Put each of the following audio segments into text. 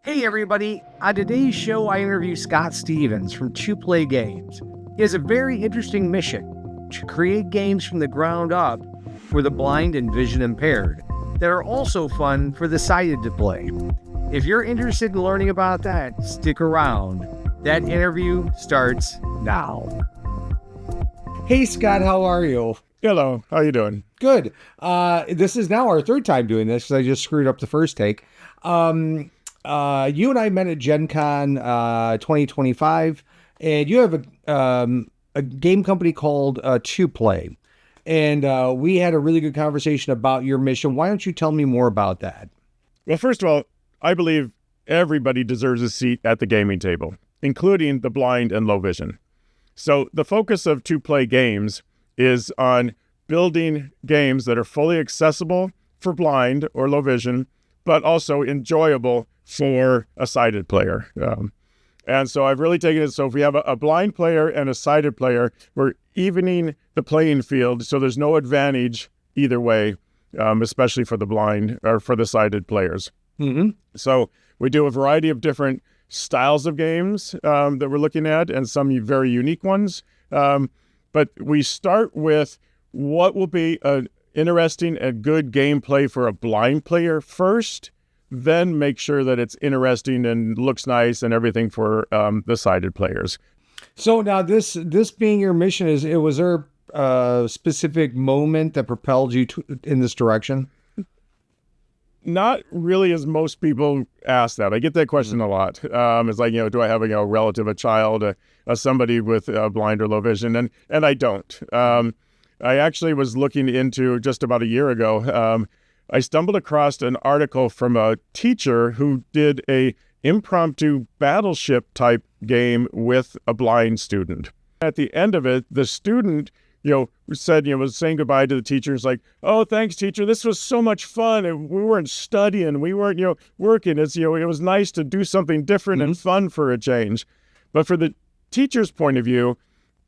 Hey everybody, on today's show I interview Scott Stevens from 2Play Games. He has a very interesting mission to create games from the ground up for the blind and vision impaired that are also fun for the sighted to play. If you're interested in learning about that, stick around. That interview starts now. Hey Scott, how are you? Hello, how you doing? Good. This is now our third time doing this because I just screwed up the first take. You and I met at Gen Con 2025, and you have a game company called 2Play, and we had a really good conversation about your mission. Why don't you tell me more about that? Well, first of all, I believe everybody deserves a seat at the gaming table, including the blind and low vision. So the focus of 2Play Games is on building games that are fully accessible for blind or low vision, but also enjoyable for a sighted player. And so I've really taken it. So if we have a blind player and a sighted player, we're evening the playing field. So there's no advantage either way, especially for the blind or for the sighted players. Mm-hmm. So we do a variety of different styles of games that we're looking at, and some very unique ones. But we start with what will be an interesting and good gameplay for a blind player first, then make sure that it's interesting and looks nice and everything for the sighted players. So now this being your mission, was there a specific moment that propelled you in this direction? Not really, as most people ask that. I get that question a lot. It's like, do I have a relative, a child, somebody with blind or low vision? And I don't. I actually was looking into, just about a year ago, I stumbled across an article from a teacher who did a impromptu battleship type game with a blind student. At the end of it, the student, said, was saying goodbye to the teacher. It's like, "Oh, thanks, teacher. This was so much fun. And we weren't studying. We weren't, working. It was nice to do something different and fun for a change." But for the teacher's point of view,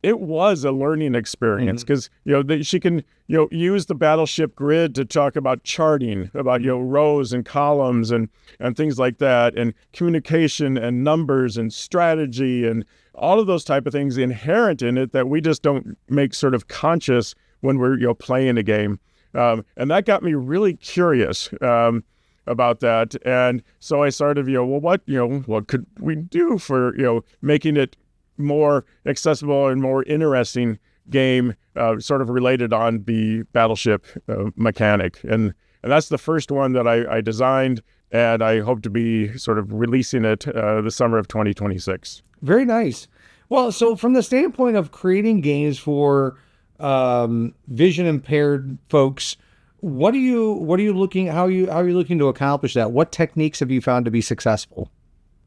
it was a learning experience because, she can, use the battleship grid to talk about charting, about, rows and columns and things like that, and communication and numbers and strategy and all of those type of things inherent in it that we just don't make sort of conscious when we're, playing a game. And that got me really curious about that. And so I started, what could we do for, making it more accessible and more interesting game, sort of related on the battleship mechanic. And that's the first one that I designed, and I hope to be sort of releasing it the summer of 2026. Very nice. Well, so from the standpoint of creating games for vision impaired folks, how are you looking to accomplish that? What techniques have you found to be successful?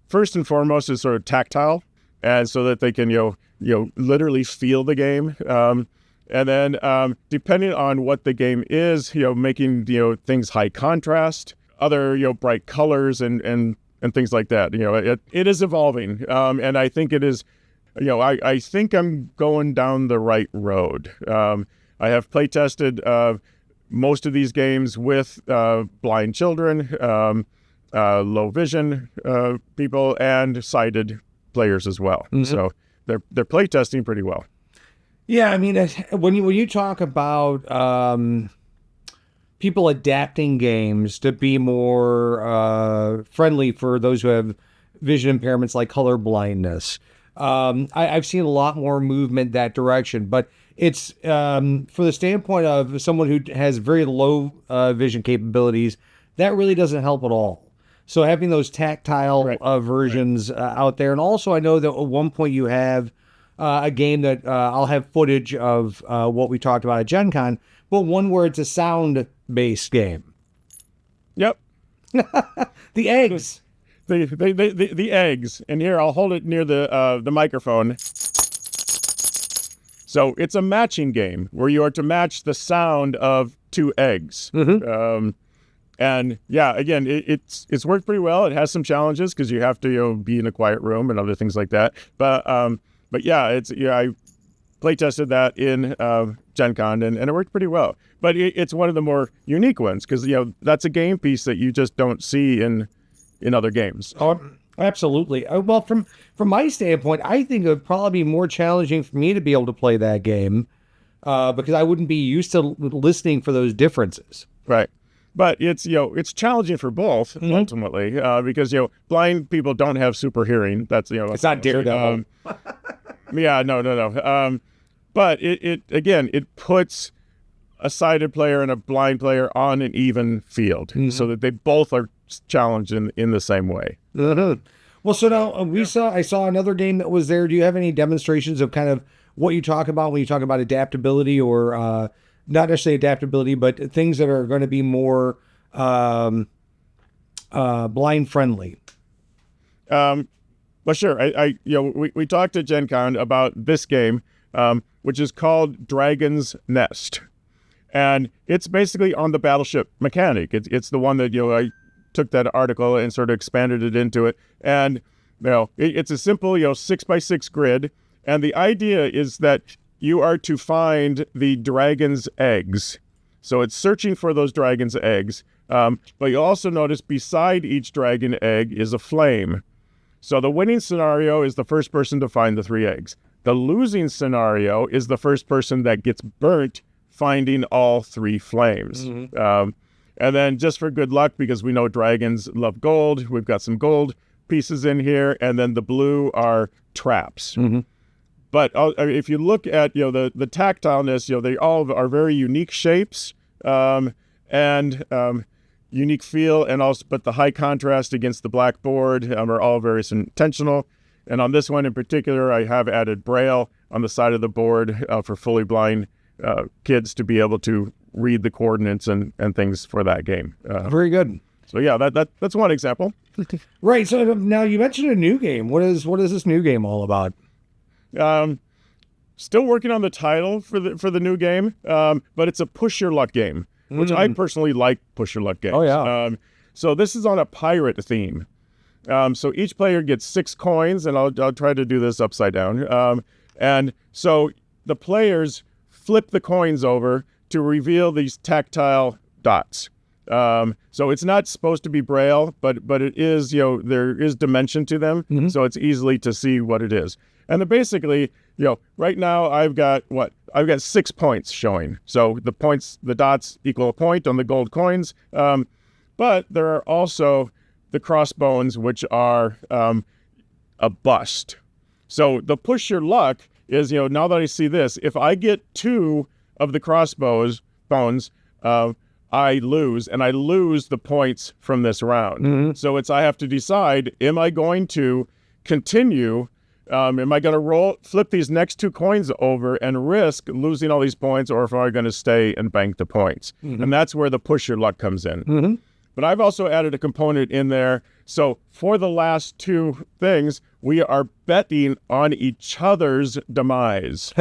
First and foremost is sort of tactile, and so that they can, literally feel the game. And then depending on what the game is, making, things high contrast, other, bright colors and things like that. It is evolving. And I think it is, I think I'm going down the right road. I have play tested most of these games with blind children, low vision people, and sighted players as well. Mm-hmm. So they're play testing pretty well. Yeah, I mean, when you talk about people adapting games to be more friendly for those who have vision impairments like color blindness, I've seen a lot more movement that direction. But it's for the standpoint of someone who has very low vision capabilities, that really doesn't help at all. So having those tactile versions out there. And also I know that at one point you have a game that I'll have footage of what we talked about at Gen Con, but one where it's a sound-based game. Yep. The eggs. The eggs. And here, I'll hold it near the microphone. So it's a matching game where you are to match the sound of two eggs. Mm-hmm. And yeah, again, it's worked pretty well. It has some challenges because you have to be in a quiet room and other things like that. But yeah, I play tested that in Gen Con and it worked pretty well. But it's one of the more unique ones because that's a game piece that you just don't see in in other games. Oh, absolutely. Well, from my standpoint, I think it would probably be more challenging for me to be able to play that game because I wouldn't be used to listening for those differences. Right. But it's, it's challenging for both ultimately, because, blind people don't have super hearing. That's, It's not Daredevil. Yeah, no. But it puts a sighted player and a blind player on an even field so that they both are challenged in the same way. Well, so now I saw another game that was there. Do you have any demonstrations of kind of what you talk about when you talk about adaptability or not necessarily adaptability, but things that are going to be more blind friendly? Well, sure. We talked at Gen Con about this game, which is called Dragon's Nest. And it's basically on the battleship mechanic. It's the one that, I took that article and sort of expanded it into it. And, it's a simple, 6x6 grid. And the idea is that you are to find the dragon's eggs. So it's searching for those dragon's eggs. But you also notice beside each dragon egg is a flame. So the winning scenario is the first person to find the 3 eggs. The losing scenario is the first person that gets burnt finding all 3 flames. And then just for good luck, because we know dragons love gold, we've got some gold pieces in here. And then the blue are traps. But if you look at, the tactileness, they all are very unique shapes and unique feel, and also, but the high contrast against the blackboard are all very intentional. And on this one in particular, I have added Braille on the side of the board for fully blind kids to be able to read the coordinates and things for that game. Very good. So yeah, that's one example. Right. So now you mentioned a new game. What is this new game all about? Still working on the title for the new game, but it's a push your luck game, which I personally like push your luck games. Oh yeah. So this is on a pirate theme. So each player gets 6 coins, and I'll try to do this upside down. And so the players flip the coins over to reveal these tactile dots. So it's not supposed to be Braille, but it is, there is dimension to them, so it's easily to see what it is. And then basically, right now I've got 6 points showing. So the dots equal a point on the gold coins. But there are also the crossbones, which are a bust. So the push your luck is, now that I see this, if I get 2 of the crossbones, I lose, and I lose the points from this round. So I have to decide, am I going to continue? Am I going to flip these next 2 coins over and risk losing all these points, or am I going to stay and bank the points? And that's where the push your luck comes in. But I've also added a component in there. So for the last 2 things, we are betting on each other's demise.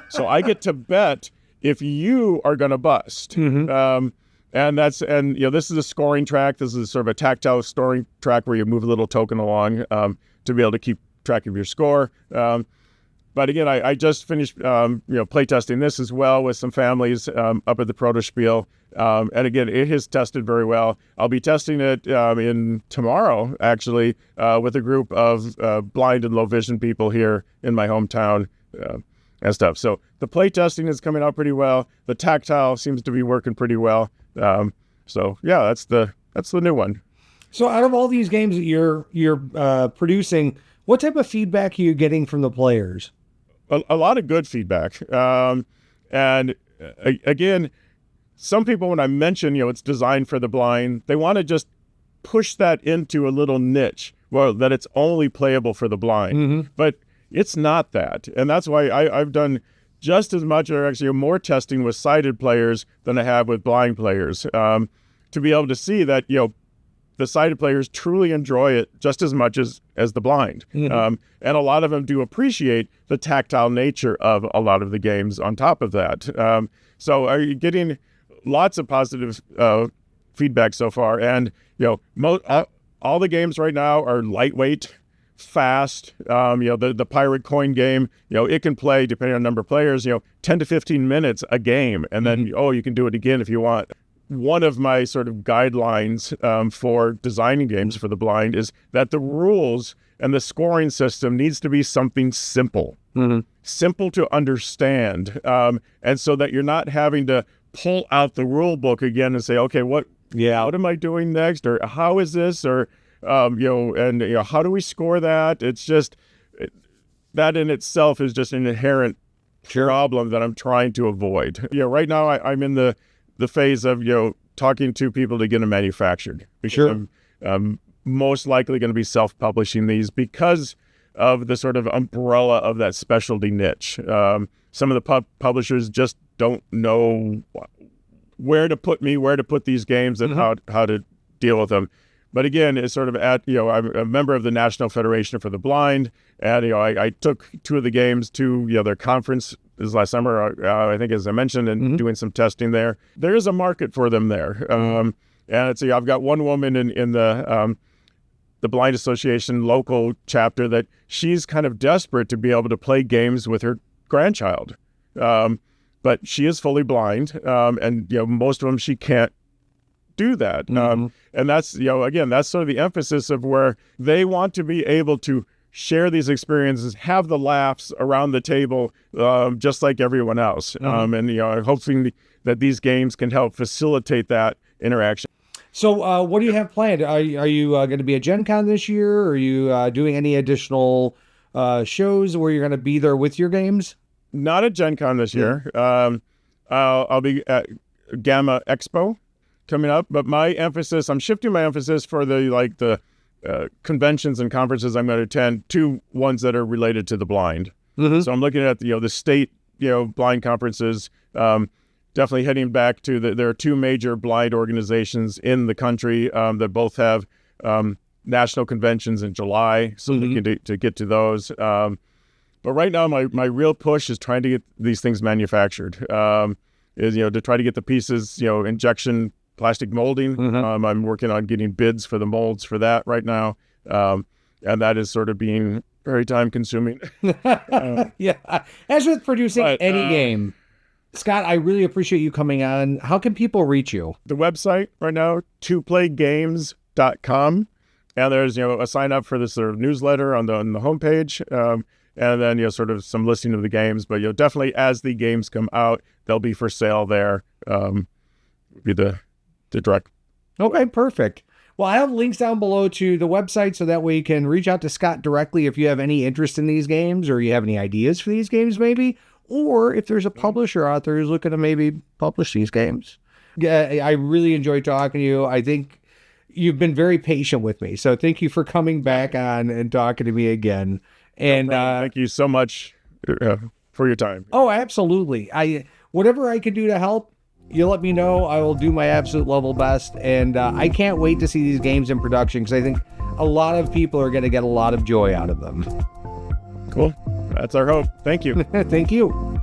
So I get to bet if you are going to bust. And this is a scoring track. This is sort of a tactile scoring track where you move a little token along to be able to keep track of your score. But again, I just finished, playtesting this as well with some families up at the Proto Spiel. And again, it has tested very well. I'll be testing it in tomorrow, actually, with a group of blind and low vision people here in my hometown and stuff. So the playtesting is coming out pretty well. The tactile seems to be working pretty well. So yeah, that's the new one. So out of all these games that you're producing, what type of feedback are you getting from the players? A lot of good feedback. And again, some people, when I mention, it's designed for the blind, they want to just push that into a little niche, well, that it's only playable for the blind. But it's not that. And that's why I've done just as much, or actually more testing with sighted players than I have with blind players, to be able to see that, the sighted players truly enjoy it just as much as the blind. And a lot of them do appreciate the tactile nature of a lot of the games on top of that. So are you getting lots of positive feedback so far? And, all the games right now are lightweight, fast. The pirate coin game, it can play, depending on number of players, 10 to 15 minutes a game. And then, you can do it again if you want. one of my sort of guidelines for designing games for the blind is that the rules and the scoring system needs to be something simple, simple to understand, and so that you're not having to pull out the rule book again and say, okay, what am I doing next, or how is this, or how do we score that? It's just that in itself is just an inherent problem that I'm trying to avoid. Right now I'm in the phase of talking to people to get them manufactured. Because I'm most likely going to be self-publishing these because of the sort of umbrella of that specialty niche. Some of the publishers just don't know where to put these games and how to deal with them. But again, it's sort of I'm a member of the National Federation for the Blind, and I took 2 of the games to their conference this last summer, I think, as I mentioned, and doing some testing there. There is a market for them there, and I've got one woman in the Blind Association local chapter that she's kind of desperate to be able to play games with her grandchild, but she is fully blind, and most of them she can't do that. And that's, again, that's sort of the emphasis of where they want to be able to share these experiences, have the laughs around the table, just like everyone else. And, hoping that these games can help facilitate that interaction. So what do you have planned? Are you going to be at Gen Con this year? Are you doing any additional shows where you're going to be there with your games? Not at Gen Con this year. I'll be at Gamma Expo coming up, but I'm shifting my emphasis for the conventions and conferences I'm going to attend to ones that are related to the blind. So I'm looking at the state blind conferences. Definitely heading back to there are 2 major blind organizations in the country that both have national conventions in July, so to get to those. But right now, my real push is trying to get these things manufactured. Is to try to get the pieces, injection plastic molding. I'm working on getting bids for the molds for that right now, and that is sort of being very time consuming. Yeah, as with producing any game. Scott, I really appreciate you coming on. How can people reach you? The website right now, toplaygames.com, and there's a sign up for this sort of newsletter on the homepage, and then sort of some listing of the games. But definitely as the games come out, they'll be for sale there. Be the direct. Okay, perfect. Well, I have links down below to the website, so that way you can reach out to Scott directly if you have any interest in these games, or you have any ideas for these games maybe, or if there's a publisher out there who's looking to maybe publish these games. Yeah, I really enjoyed talking to you. I think you've been very patient with me, so thank you for coming back on and talking to me again. And thank you so much for your time. Oh, absolutely. Whatever I can do to help, you let me know. I will do my absolute level best. And I can't wait to see these games in production, because I think a lot of people are going to get a lot of joy out of them. Cool. That's our hope. Thank you. Thank you.